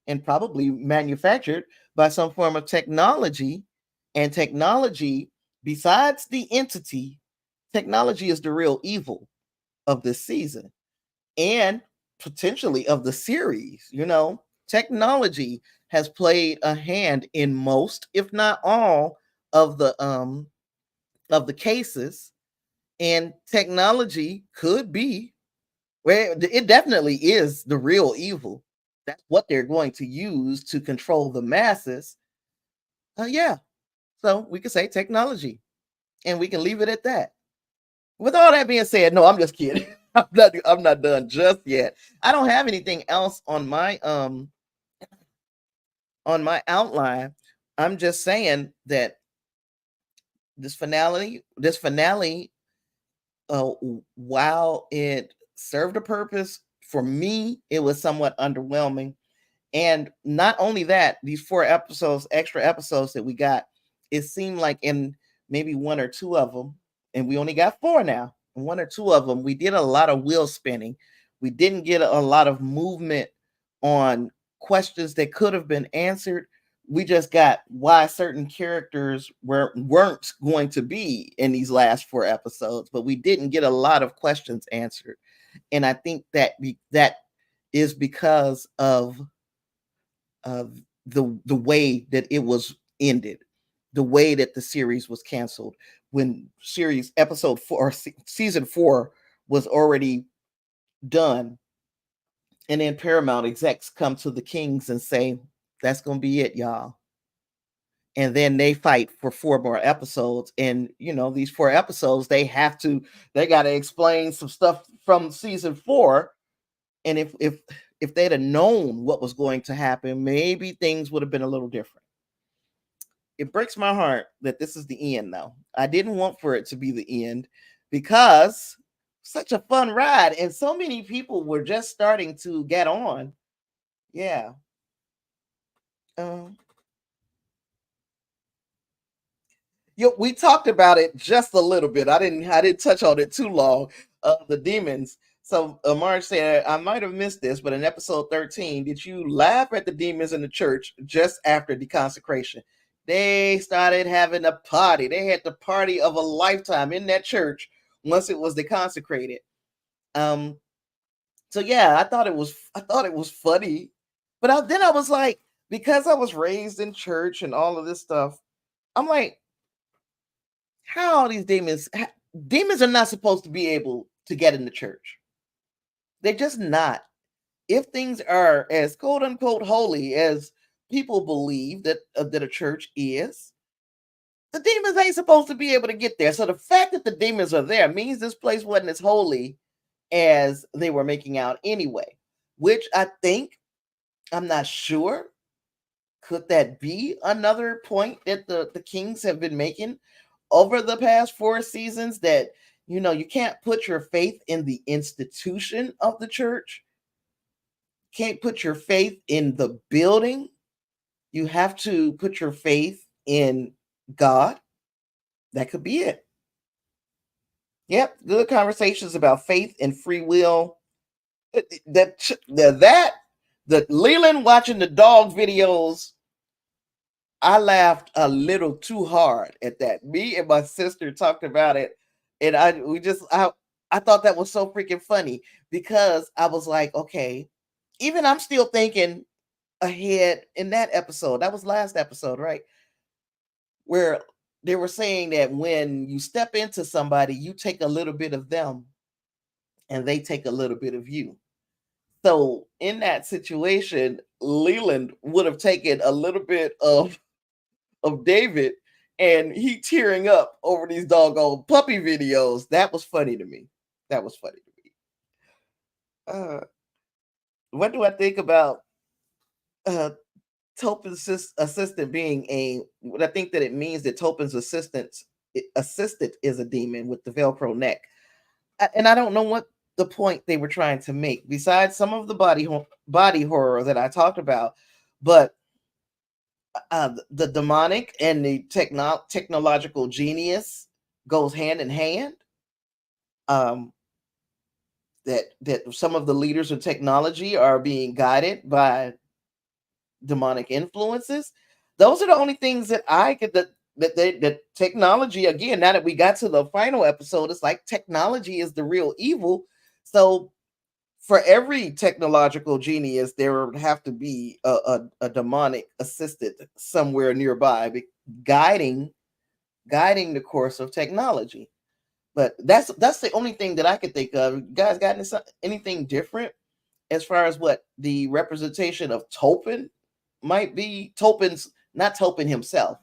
Speaker 1: and probably manufactured by some form of technology. And technology, besides the entity, technology is the real evil of this season, and potentially of the series. Technology has played a hand in most, if not all, of the cases, and technology could be, well, it definitely is the real evil. That's what they're going to use to control the masses. Yeah, so we can say technology, and we can leave it at that. With all that being said, no, I'm just kidding. I'm not done just yet. I don't have anything else on my outline. I'm just saying that this finale, uh, while it served a purpose, for me, it was somewhat underwhelming. And not only that, these 4 episodes, extra episodes that we got, it seemed like in maybe one or two of them, and we only got 4 now, in one or two of them, we did a lot of wheel spinning. We didn't get a lot of movement on questions that could have been answered. We just got why certain characters weren't going to be in these last 4 episodes, but we didn't get a lot of questions answered. And I think that is because of the way that it was ended, the way that the series was canceled, when series episode 4 or season 4 was already done, and then Paramount execs come to the Kings and say, "That's gonna be it, y'all." And then they fight for 4 more episodes, and these 4 episodes, they got to explain some stuff from season 4. And if they'd have known what was going to happen, maybe things would have been a little different. It breaks my heart that this is the end, though. I didn't want for it to be the end, because such a fun ride, and so many people were just starting to get on. Yeah. Um, We talked about it just a little bit. I didn't touch on it too long. The demons. So Marge said, I might have missed this, but in episode 13, did you laugh at the demons in the church just after deconsecration? They started having a party. They had the party of a lifetime in that church once it was deconsecrated. Um, so yeah, I thought it was funny, but then I was like, because I was raised in church and all of this stuff, I'm like, how all these demons are not supposed to be able to get in the church. They're just not. If things are as quote unquote holy as people believe that a church is, the demons ain't supposed to be able to get there. So the fact that the demons are there means this place wasn't as holy as they were making out anyway. Which I think, I'm not sure. Could that be another point that the Kings have been making over the past 4 seasons, that you can't put your faith in the institution of the church, can't put your faith in the building, you have to put your faith in God? That could be it. Yep, good conversations about faith and free will. That the Leland watching the dog videos, I laughed a little too hard at that. Me and my sister talked about it, and I thought that was so freaking funny, because I was like, okay, even I'm still thinking ahead in that episode. That was last episode, right? Where they were saying that when you step into somebody, you take a little bit of them and they take a little bit of you. So in that situation, Leland would have taken a little bit of David, and he tearing up over these doggone puppy videos. That was funny to me. That was funny to me. What do I think about uh Topin's assistant being a? What I think that it means that Topin's assistant is a demon with the Velcro neck, and I don't know what the point they were trying to make, besides some of the body horror that I talked about, but the demonic and the technological genius goes hand in hand. Um, that some of the leaders of technology are being guided by demonic influences. Those are the only things that I could that technology, again, now that we got to the final episode, it's like technology is the real evil. So for every technological genius, there would have to be a demonic assistant somewhere nearby, guiding guiding the course of technology. But that's the only thing that I could think of. You guys got anything different as far as what the representation of Topin might be? Topin's not Topin himself,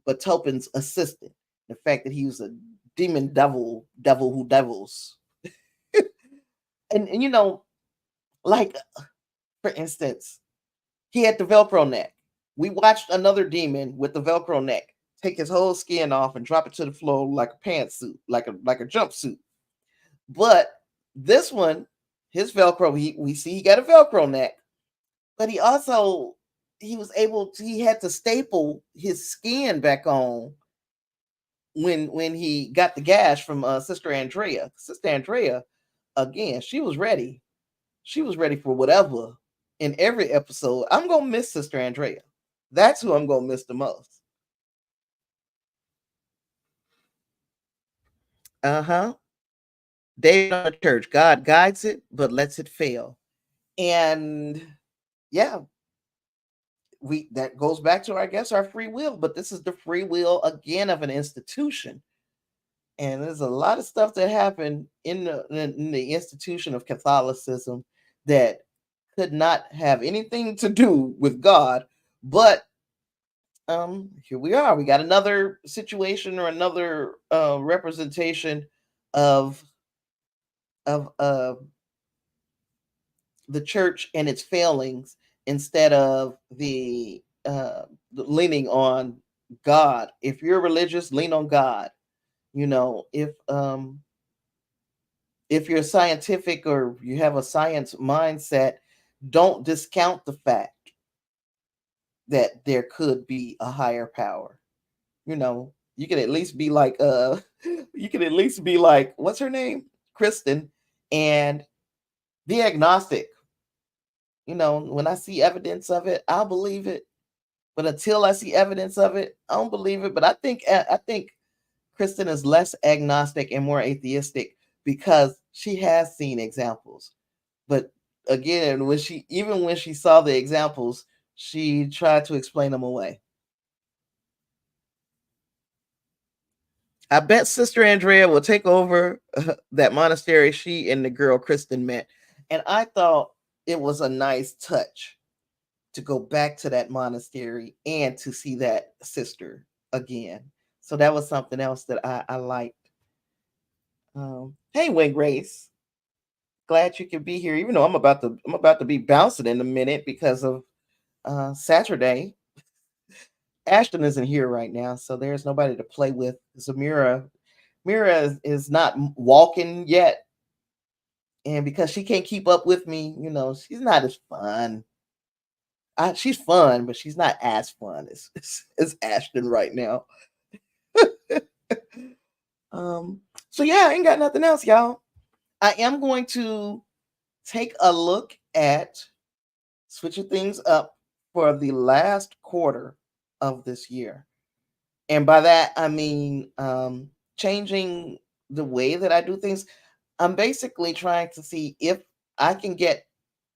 Speaker 1: but Topin's assistant. The fact that he was a demon devil who devils. And like, for instance, he had the Velcro neck. We watched another demon with the Velcro neck take his whole skin off and drop it to the floor like a pantsuit, like a jumpsuit. But this one, his Velcro, we see he got a Velcro neck, but he had to staple his skin back on when he got the gash from Sister Andrea. Sister Andrea, again, she was ready. She was ready for whatever in every episode. I'm gonna miss Sister Andrea. That's who I'm gonna miss the most. Uh-huh. David on the church. God guides it, but lets it fail. And yeah, we that goes back to, I guess, our free will, but this is the free will again of an institution. And there's a lot of stuff that happened in the institution of Catholicism that could not have anything to do with God. But here we are. We got another situation, or another representation of of the church and its failings, instead of leaning on God. If you're religious, lean on God. If you're scientific or you have a science mindset, don't discount the fact that there could be a higher power. You know, You can at least be like you can at least be like, what's her name? Kristen, and be agnostic. When I see evidence of it, I'll believe it. But until I see evidence of it, I don't believe it. But I think Kristen is less agnostic and more atheistic because she has seen examples. But again, when she saw the examples, she tried to explain them away. I bet Sister Andrea will take over that monastery she and the girl Kristen met. And I thought it was a nice touch to go back to that monastery and to see that sister again. So that was something else that I liked. Hey, Wing Grace, glad you could be here. Even though I'm about to be bouncing in a minute because of Saturday. Ashton isn't here right now, so there's nobody to play with. Zamira, Mira is not walking yet, and because she can't keep up with me, she's not as fun. She's fun, but she's not as fun as Ashton right now. um, so yeah, I ain't got nothing else, y'all. I am going to take a look at switching things up for the last quarter of this year. And by that, I mean changing the way that I do things. I'm basically trying to see I can get,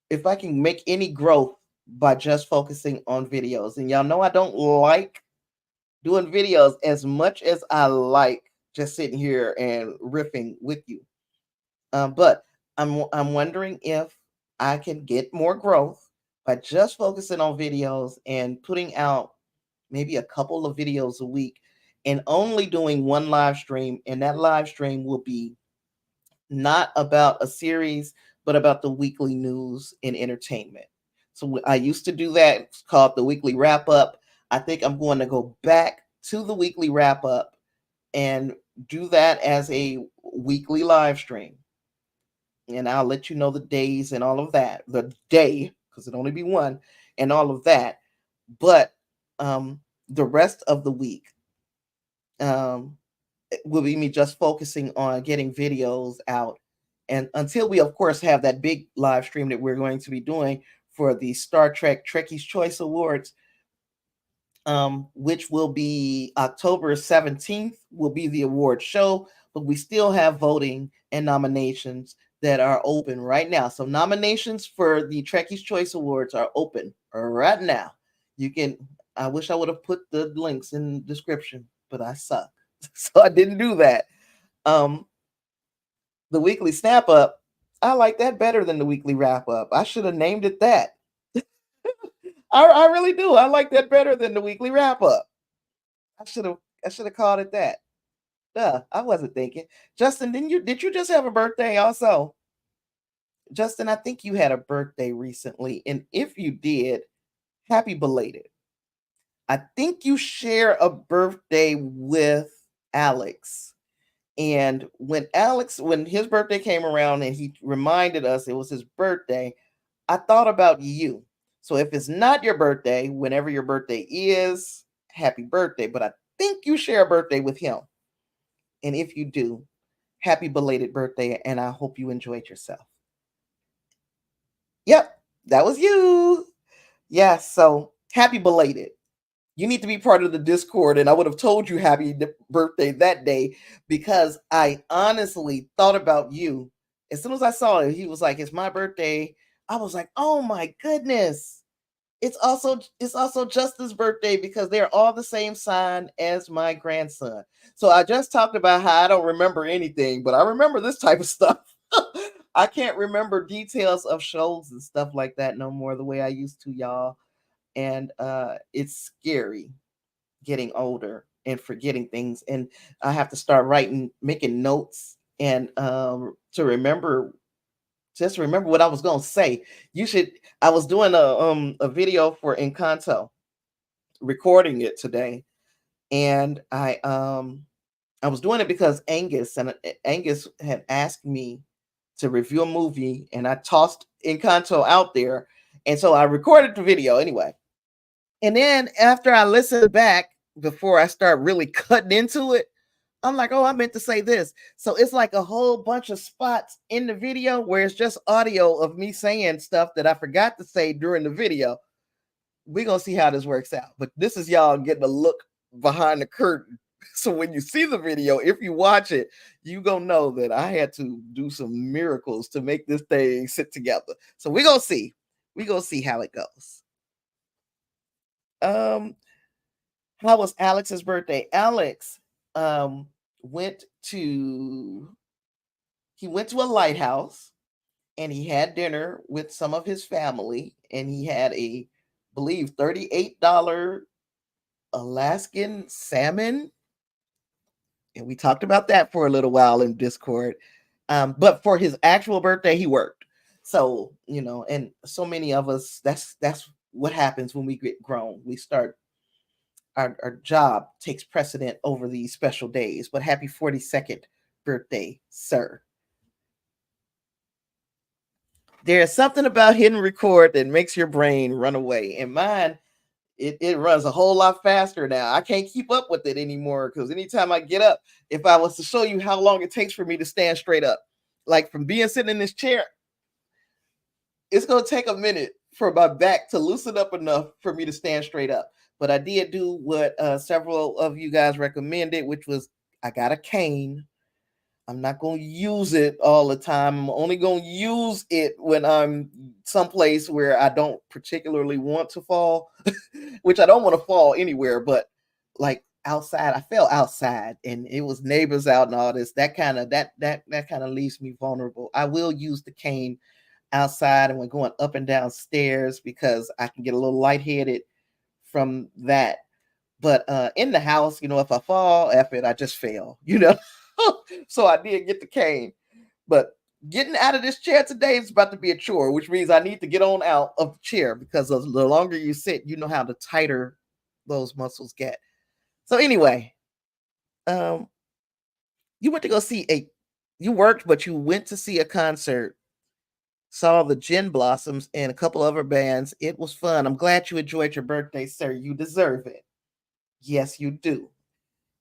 Speaker 1: if I can make any growth by just focusing on videos. And y'all know I don't like doing videos as much as I like just sitting here and riffing with you. But I'm wondering if I can get more growth by just focusing on videos and putting out maybe a couple of videos a week and only doing one live stream. And that live stream will be not about a series, but about the weekly news and entertainment. So I used to do that. It's called the weekly wrap up. I think I'm going to go back to the weekly wrap up and do that as a weekly live stream. And I'll let you know the days and all of that. The day, because it'll only be one, and all of that. But the rest of the week um, will be me just focusing on getting videos out. And until we, of course, have that big live stream that we're going to be doing for the Star Trek Trekkie's Choice Awards, which will be October 17th, will be the award show. But we still have voting and nominations that are open right now. So nominations for the Trekkie's Choice Awards are open right now. I wish I would have put the links in the description, but I suck. So I didn't do that. Um, the weekly snap up, I like that better than the weekly wrap up. I should have named it that. I really do. I like that better than the weekly wrap up. I should have called it that. Duh, I wasn't thinking. Justin, did you just have a birthday also? Justin, I think you had a birthday recently. And if you did, happy belated. I think you share a birthday with Alex. And when his birthday came around and he reminded us it was his birthday, I thought about you. So if it's not your birthday, whenever your birthday is, happy birthday. But I think you share a birthday with him. And if you do, happy belated birthday. And I hope you enjoyed yourself. Yep, that was you. Yeah, so happy belated. You need to be part of the Discord, and I would have told you happy birthday that day because I honestly thought about you. As soon as I saw it, he was like, "It's my birthday." I was like, "Oh my goodness!" It's also Justin's birthday because they're all the same sign as my grandson. So I just talked about how I don't remember anything, but I remember this type of stuff. I can't remember details of shows and stuff like that no more the way I used to, y'all. And it's scary getting older and forgetting things. And I have to start making notes and to remember, just remember what I was gonna say. I was doing a video for Encanto, recording it today, and I was doing it because Angus had asked me to review a movie, and I tossed Encanto out there, and so I recorded the video anyway. And then after I listened back, before I start really cutting into it, I'm like, oh, I meant to say this. So it's like a whole bunch of spots in the video where it's just audio of me saying stuff that I forgot to say during the video. We're going to see how this works out. But this is y'all getting a look behind the curtain. So when you see the video, if you watch it, you going to know that I had to do some miracles to make this thing sit together. So we're going to see. We're going to see how it goes. How was Alex's birthday? Alex went to a lighthouse and he had dinner with some of his family, and he had a, I believe, $38 Alaskan salmon. And we talked about that for a little while in Discord. But for his actual birthday, he worked. So, and so many of us, that's what happens when we get grown. We start our job takes precedent over these special days. But happy 42nd birthday, sir. There's something about hitting record that makes your brain run away. And mine, it runs a whole lot faster now. I can't keep up with it anymore because anytime I get up, if I was to show you how long it takes for me to stand straight up, like from being sitting in this chair, it's going to take a minute for my back to loosen up enough for me to stand straight up. But I did do what several of you guys recommended, which was I got a cane. I'm not going to use it all the time. I'm only going to use it when I'm someplace where I don't particularly want to fall, which I don't want to fall anywhere, but like outside, I fell outside and it was neighbors out and all this. That kind of leaves me vulnerable. I will use the cane outside and when going up and down stairs because I can get a little lightheaded from that. But in the house, if I fall, F it, I just fail, So I did get the cane. But getting out of this chair today is about to be a chore, which means I need to get on out of the chair because the longer you sit, you know how the tighter those muscles get. So anyway, you went to go see you worked, but you went to see a concert, saw the Gin Blossoms and a couple other bands. It was fun. I'm glad you enjoyed your birthday, sir. You deserve it. Yes, you do.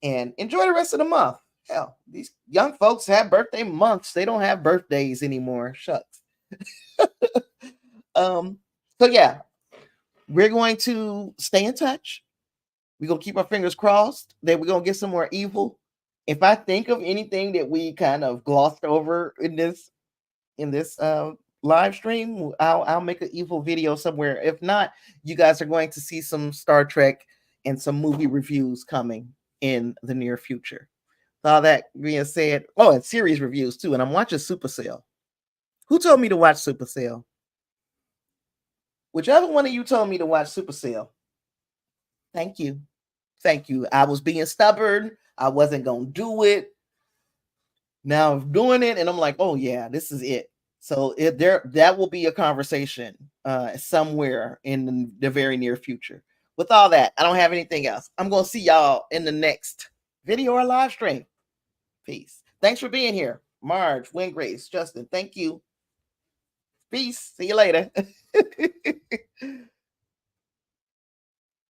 Speaker 1: And enjoy the rest of the month. Hell, these young folks have birthday months. They don't have birthdays anymore. Shucks. um, so yeah, we're going to stay in touch. We're gonna keep our fingers crossed that we're gonna get some more evil. If I think of anything that we kind of glossed over in this live stream, I'll make an evil video somewhere. If not, you guys are going to see some Star Trek and some movie reviews coming in the near future. All that being said, oh, and series reviews too. And I'm watching Supercell. Who told me to watch Supercell? Whichever one of you told me to watch Supercell. Thank you. Thank you. I was being stubborn. I wasn't going to do it. Now I'm doing it and I'm like, oh yeah, this is it. So that will be a conversation somewhere in the very near future. With all that, I don't have anything else. I'm going to see y'all in the next video or live stream. Peace. Thanks for being here. Marge, Win Grace, Justin, thank you. Peace. See you later.